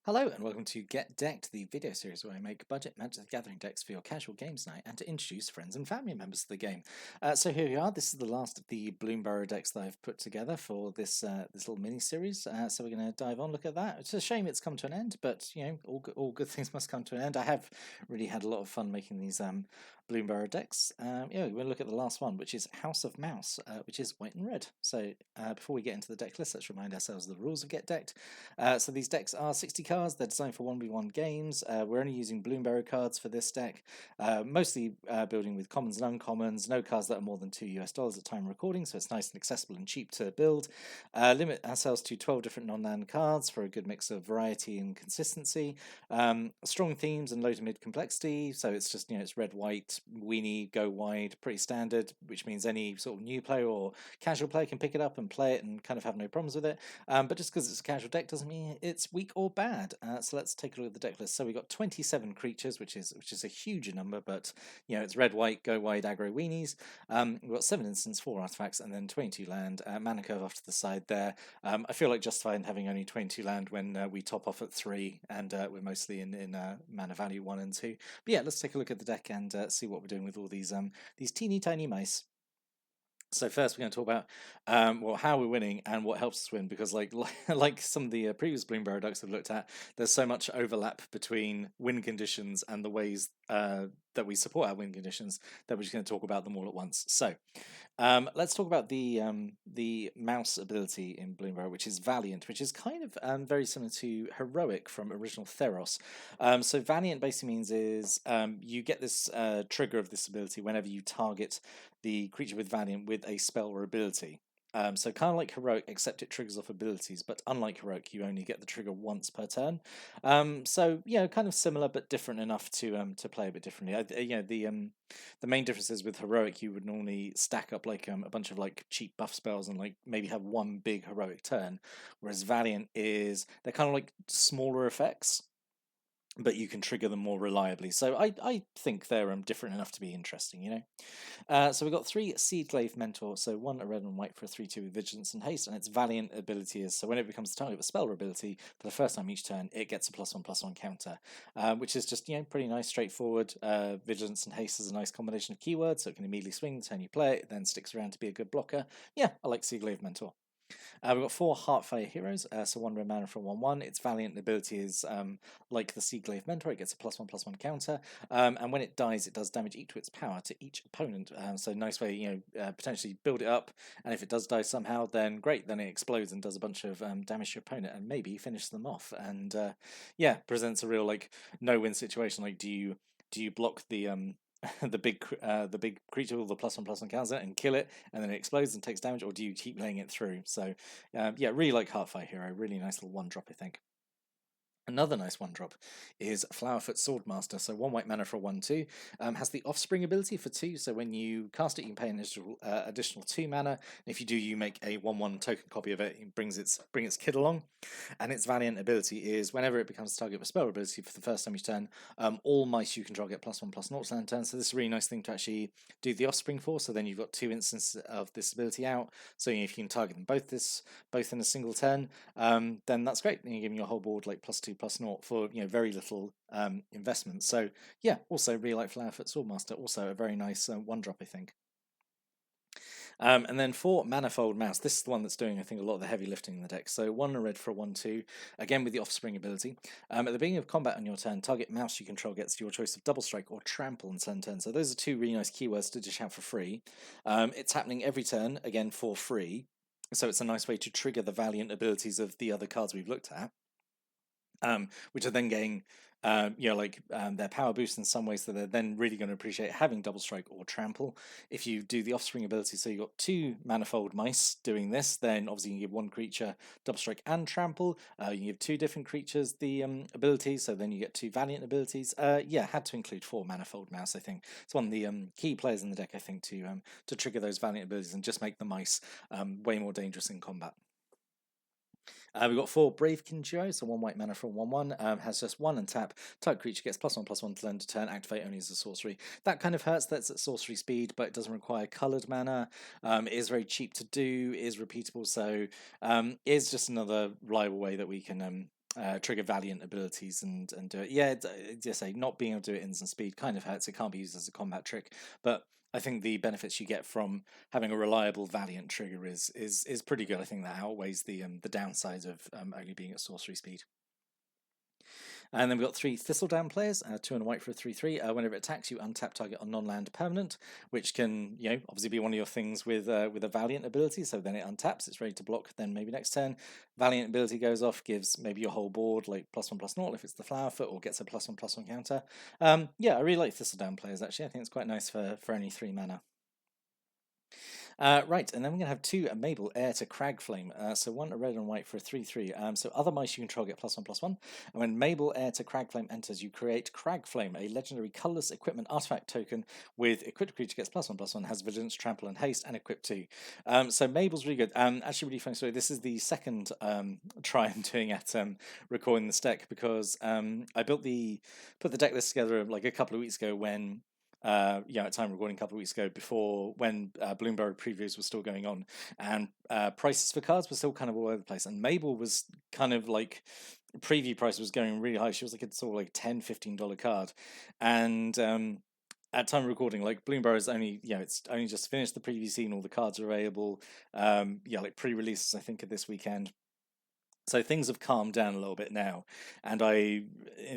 Hello and welcome to Get Decked, the video series where I make budget Magic the Gathering decks for your casual games night and to introduce friends and family members to the game. So here we are. This is the last of the Bloomburrow decks that I've put together for this little mini series. So we're going to dive on, look at that. It's a shame it's come to an end, but you know, all good things must come to an end. I have really had a lot of fun making these Bloomburrow decks. Yeah, we'll look at the last one, which is House of Mouse, which is white and red. So before we get into the deck list, let's remind ourselves of the rules of Get Decked. So these decks are 60 cards. They're designed for 1v1 games. We're only using Bloomburrow cards for this deck, mostly building with commons and uncommons, no cards that are more than $2 at time of recording, so it's nice and accessible and cheap to build. Limit ourselves to 12 different non-land cards for a good mix of variety and consistency. Strong themes and low to mid complexity, so it's just, it's red, white, weenie, go wide, pretty standard, which means any sort of new player or casual player can pick it up and play it and kind of have no problems with it. But just because it's a casual deck doesn't mean it's weak or bad. So let's take a look at the deck list. So we've got 27 creatures, which is a huge number, but it's red, white, go wide, aggro weenies. We've got 7 instants, 4 artifacts, and then 22 land. Mana curve off to the side there. I feel like justified in having only 22 land when we top off at 3, and we're mostly in mana value 1 and 2. But yeah, let's take a look at the deck and see what we're doing with all these teeny tiny mice. So first, we're going to talk about how we're winning and what helps us win, because like some of the previous Bloomburrow decks I've looked at, there's so much overlap between win conditions and the ways that we support our win conditions that we're just going to talk about them all at once. So let's talk about the mouse ability in Bloomburrow, which is Valiant, which is kind of very similar to Heroic from original Theros. So Valiant basically means is you get this trigger of this ability whenever you target the creature with Valiant with a spell or ability. So kind of like Heroic, except it triggers off abilities, but unlike Heroic, you only get the trigger once per turn. So kind of similar but different enough to play a bit differently. The main difference is with Heroic, you would normally stack up like a bunch of like cheap buff spells and like maybe have one big Heroic turn, whereas Valiant is they're kind of like smaller effects, but you can trigger them more reliably. So I think they're different enough to be interesting. So we've got 3 Seedglaive Mentor, so 1 a red and white for a 3/2 with Vigilance and Haste, and its Valiant ability is, so when it becomes the target of a spell or ability, for the first time each turn, it gets a +1/+1 counter, which is just, pretty nice, straightforward. Vigilance and Haste is a nice combination of keywords, so it can immediately swing the turn you play it, then sticks around to be a good blocker. Yeah, I like Seedglaive Mentor. We've got 4 Heartfire Heroes, so 1 red mana for 1/1. Its Valiant ability is like the Seedglaive Mentor, it gets a +1/+1 counter, and when it dies, it does damage equal to its power to each opponent. So nice way, potentially build it up, and if it does die somehow, then great, then it explodes and does a bunch of damage to your opponent, and maybe finish them off. And presents a real like no-win situation. Like, do you block the the big creature with the +1/+1 counter and kill it, and then it explodes and takes damage, or do you keep laying it through? So, really like Heartfire Hero. Really nice little 1-drop, I think. Another nice 1-drop is Flowerfoot Swordmaster. So 1 white mana for a 1/2. Has the Offspring ability for 2. So when you cast it, you can pay an additional 2 mana. And if you do, you make a 1/1 token copy of it. It brings its kid along. And its Valiant ability is whenever it becomes the target of a spell ability for the first time each turn, all mice you control get +1/+0 to land turn. So this is a really nice thing to actually do the Offspring for. So then you've got 2 instances of this ability out. So if you can target them both in a single turn, then that's great. Then you're giving your whole board like +2/+0 for very little investment. So yeah, also really like Flowerfoot Swordmaster. Also a very nice 1-drop, I think. And then for Manifold Mouse, this is the one that's doing, I think, a lot of the heavy lifting in the deck. So 1 red for a 1/2, again with the Offspring ability. At the beginning of combat on your turn, target mouse you control gets your choice of Double Strike or Trample on turn. So those are 2 really nice keywords to dish out for free. It's happening every turn, again for free. So it's a nice way to trigger the Valiant abilities of the other cards we've looked at. Which are then getting, their power boost in some ways, so they're then really going to appreciate having Double Strike or Trample. If you do the Offspring ability, so you've got 2 Manifold Mice doing this, then obviously you can give 1 creature Double Strike and Trample. You can give 2 different creatures the abilities, so then you get 2 Valiant abilities. Had to include 4 Manifold Mouse, I think. It's one of the key players in the deck, I think, to trigger those Valiant abilities and just make the mice way more dangerous in combat. We've got 4 Bravekin Duo, so 1 white mana for a 1/1, has just 1 and tap. Type creature gets +1/+1 to end a turn, activate only as a sorcery. That kind of hurts, that's at sorcery speed, but it doesn't require coloured mana. It is very cheap to do, is repeatable, so is just another reliable way that we can trigger Valiant abilities and do it. Yeah, just say not being able to do it instant speed kind of hurts. It can't be used as a combat trick, but I think the benefits you get from having a reliable Valiant trigger is pretty good. I think that outweighs the downsides of only being at sorcery speed. And then we've got 3 Thistledown players, 2 and a white for a 3/3. Whenever it attacks, you untap target on non-land permanent, which can, obviously be one of your things with a Valiant ability. So then it untaps, it's ready to block. Then maybe next turn, Valiant ability goes off, gives maybe your whole board like +1/+0 if it's the Flowerfoot, or gets a +1/+1 counter. Yeah, I really like Thistledown players actually. I think it's quite nice for only 3 mana. Right, and then we're going to have 2 Mabel Heir to Cragflame. So 1 a red and white for a 3/3. So other mice you control get +1/+1. And when Mabel Heir to Cragflame enters, you create Cragflame, a legendary colorless equipment artifact token with equipped creature gets +1/+1, has vigilance, trample, and haste, and equip 2. So Mabel's really good. Actually, really funny story. This is the second try I'm doing at recording this deck, because I put the deck list together like a couple of weeks ago when at time recording a couple of weeks ago, before when Bloomburrow previews were still going on, and prices for cards were still kind of all over the place, and Mabel was kind of like preview price was going really high. She was like a sort of like $10-15 card, and at time of recording, like Bloomburrow's only it's only just finished the preview scene, all the cards are available, like pre-releases I think of this weekend. So things have calmed down a little bit now, and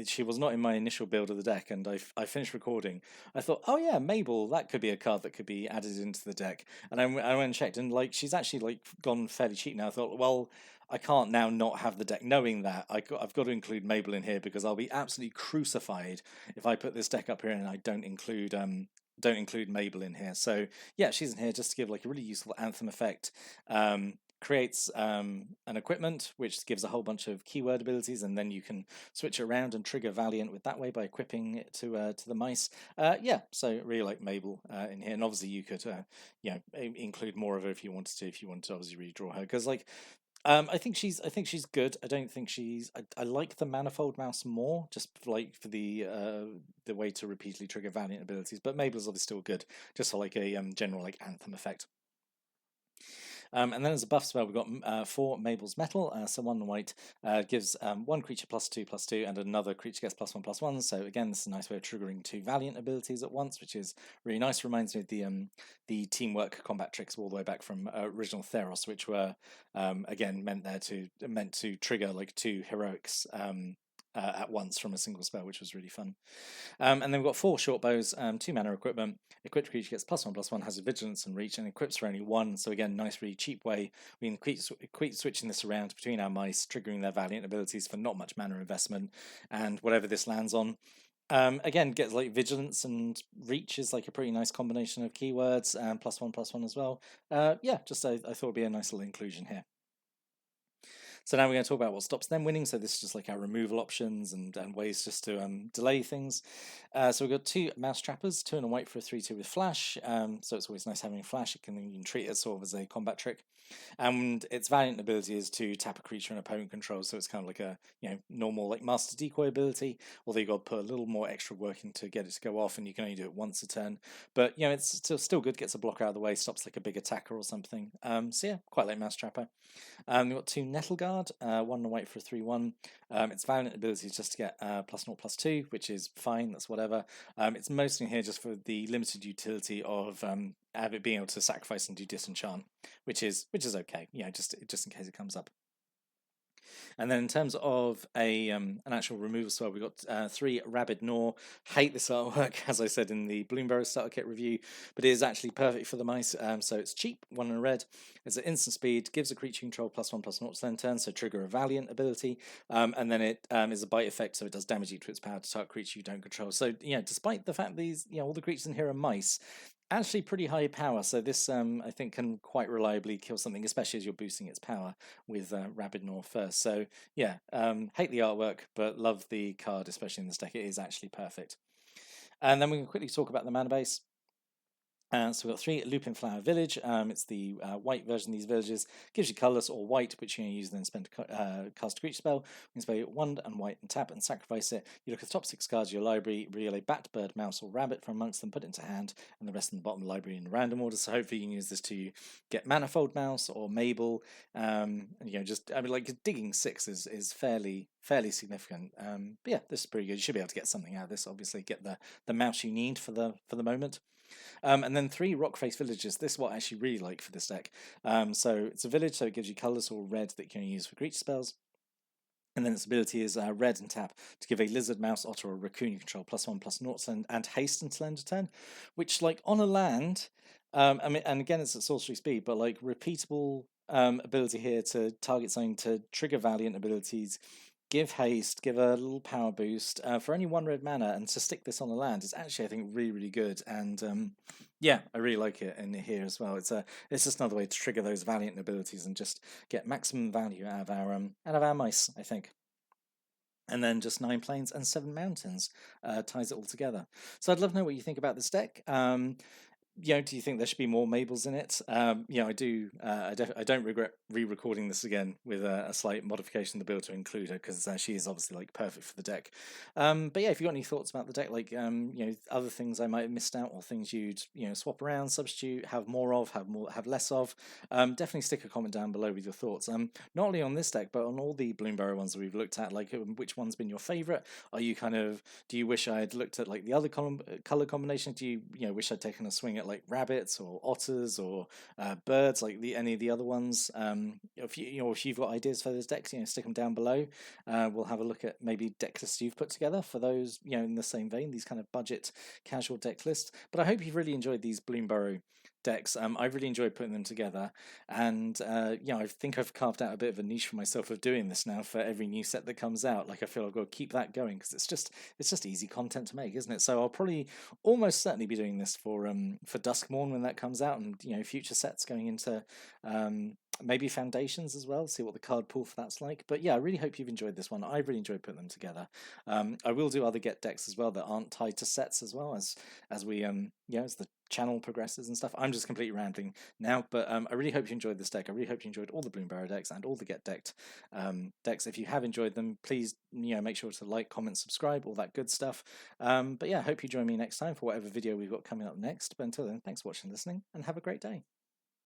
she was not in my initial build of the deck, and I finished recording. I thought, oh yeah, Mabel, that could be a card that could be added into the deck, and I went and checked, and like she's actually like gone fairly cheap now. I thought, well, I can't now not have the deck, knowing that I've got to include Mabel in here, because I'll be absolutely crucified if I put this deck up here and I don't include Mabel in here. So yeah, she's in here just to give like a really useful anthem effect. Creates an equipment which gives a whole bunch of keyword abilities, and then you can switch around and trigger Valiant with that way by equipping it to the mice. Yeah, so really like Mabel in here, and obviously you could include more of her if you wanted to. If you wanted to obviously redraw her, because like I think she's good. I don't think she's. I like the Manifold Mouse more, just like for the way to repeatedly trigger Valiant abilities. But Mabel's obviously still good, just for like a general like anthem effect. And then as a buff spell, we've got 4 Mabel's Metal. So 1 white gives 1 creature +2/+2, and another creature gets +1/+1. So again, this is a nice way of triggering 2 Valiant abilities at once, which is really nice. Reminds me of the teamwork combat tricks all the way back from original Theros, which were again meant to trigger like 2 heroics at once from a single spell, which was really fun. And then we've got 4 short bows, 2 mana equipment. Equipped creature gets +1/+1, has a vigilance and reach, and equips for only 1. So again, nice, really cheap way. We can keep switching this around between our mice, triggering their Valiant abilities for not much mana investment, and whatever this lands on. Again, gets like vigilance and reach is like a pretty nice combination of keywords, and +1/+1 as well. Yeah, just I thought it'd be a nice little inclusion here. So now we're going to talk about what stops them winning. So this is just like our removal options and ways just to delay things. So we've got 2 mouse trappers, 2 and a white for a 3/2 with flash. So it's always nice having flash. You can treat it sort of as a combat trick. And its Valiant ability is to tap a creature an opponent controls. So it's kind of like a normal like Master Decoy ability. Although you got to put a little more extra work in to get it to go off, and you can only do it once a turn. But it's still good. Gets a block out of the way, stops like a big attacker or something. So yeah, quite like mouse trapper. We've got 2 Nettle Guard, 1 and a white for a 3/1. Its Valiant ability is just to get +0/+2, which is fine, that's whatever. It's mostly here just for the limited utility of it being able to sacrifice and do disenchant, which is okay, just in case it comes up. And then in terms of an actual removal spell, we've got 3 Rabid Gnaw. Hate this artwork, as I said in the Bloomburrow starter kit review, but it is actually perfect for the mice. So it's cheap, 1 and a red. It's an instant speed, gives a creature control +1/+0 to end turn, so trigger a Valiant ability. And then it is a bite effect, so it does damage equal to its power to target creature you don't control. So despite the fact these all the creatures in here are mice, actually pretty high power. So this I think can quite reliably kill something, especially as you're boosting its power with Rabid Gnaw first. So yeah, hate the artwork, but love the card, especially in this deck. It is actually perfect. And then we can quickly talk about the mana base. So we've got 3 Lupin Flower Village. It's the white version of these villages. Gives you colourless or white, which you're going to use then spend to cast a creature spell. You can spell 1 and white and tap and sacrifice it. You look at the top 6 cards of your library, reveal a bat, bird, mouse, or rabbit from amongst them, put it into hand, and the rest in the bottom of the library in random order. So hopefully you can use this to get Manifold Mouse or Mabel. And, just like digging 6 is fairly significant. But yeah, this is pretty good. You should be able to get something out of this. Obviously, get the mouse you need for the moment. And then 3 rock face villages. This is what I actually really like for this deck. So it's a village, so it gives you colours or red that you can use for creature spells. And then its ability is red and tap to give a lizard, mouse, otter, or raccoon you control +1/+0 and haste until end of turn, which like on a land, and again it's at sorcery speed, but like repeatable ability here to target something to trigger valiant abilities, give haste, give a little power boost for only 1 red mana, and to stick this on the land is actually, I think, really good. And yeah, I really like it in here as well. It's just another way to trigger those valiant abilities and just get maximum value out of our mice, I think. And then just 9 plains and 7 mountains ties it all together. So I'd love to know what you think about this deck. Do you think there should be more Mabels in it? I do. I don't regret re-recording this again with a slight modification of the build to include her, because she is obviously like perfect for the deck. But yeah, if you got any thoughts about the deck, like other things I might have missed out, or things you'd swap around, substitute, have more of, have less of, definitely stick a comment down below with your thoughts. Not only on this deck, but on all the Bloomburrow ones that we've looked at. Like, which one's been your favourite? Are you do you wish I had looked at like the other color combination? Do you wish I'd taken a swing at like rabbits or otters or birds, like any of the other ones? If you've got ideas for those decks, stick them down below. We'll have a look at maybe deck lists you've put together for those, in the same vein, these kind of budget casual deck lists. But I hope you've really enjoyed these Bloomburrow decks. I've really enjoyed putting them together, and I think I've carved out a bit of a niche for myself of doing this now for every new set that comes out. Like, I feel I've got to keep that going, because it's just easy content to make, isn't it? So I'll probably almost certainly be doing this for Duskmorn when that comes out, and future sets going into maybe Foundations as well, see what the card pool for that's like. But yeah, I really hope you've enjoyed this one. I really enjoyed putting them together. I will do other get decks as well that aren't tied to sets, as well as we as the channel progresses and stuff. I'm just completely rambling now, but I really hope you enjoyed this deck. I really hope you enjoyed all the Bloomburrow decks and all the get decked decks. If you have enjoyed them, please make sure to like, comment, subscribe, all that good stuff. But yeah, I hope you join me next time for whatever video we've got coming up next. But until then, thanks for watching and listening, and have a great day.